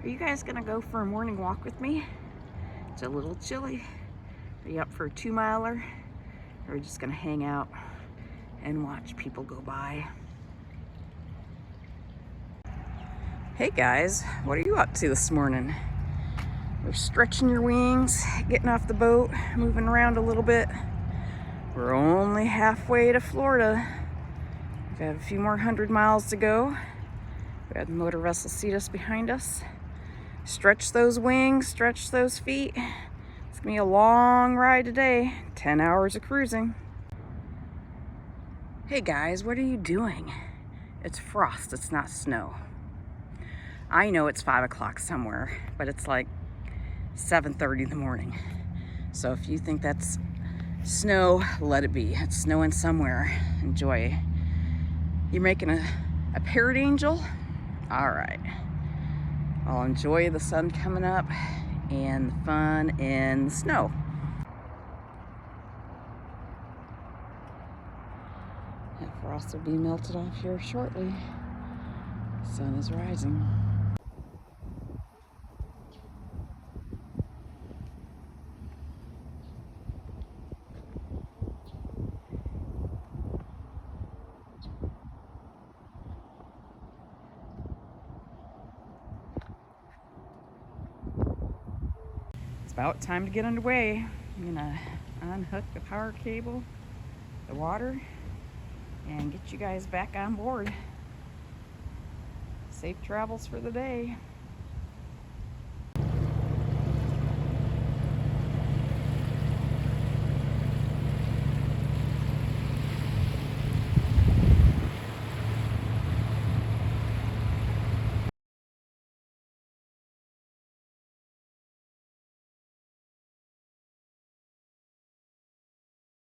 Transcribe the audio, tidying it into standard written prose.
Are you guys gonna go for a morning walk with me? It's a little chilly. Are you up for a 2-miler? Or are we just gonna hang out and watch people go by? Hey guys, what are you up to this morning? You're stretching your wings, getting off the boat, moving around a little bit. We're only halfway to Florida. We've got a few more 100 miles to go. We got the motor vessel Cetus behind us. Stretch those wings, stretch those feet. It's gonna be a long ride today. 10 hours of cruising. Hey guys, what are you doing? It's frost, it's not snow. I know it's 5 o'clock somewhere, but it's like 7:30 in the morning. So if you think that's snow, let it be. It's snowing somewhere. Enjoy. You're making a parrot angel? All right. I'll enjoy the sun coming up and the fun in the snow. That frost will be melted off here shortly. The sun is rising. It's about time to get underway. I'm gonna unhook the power cable, the water, and get you guys back on board. Safe travels for the day.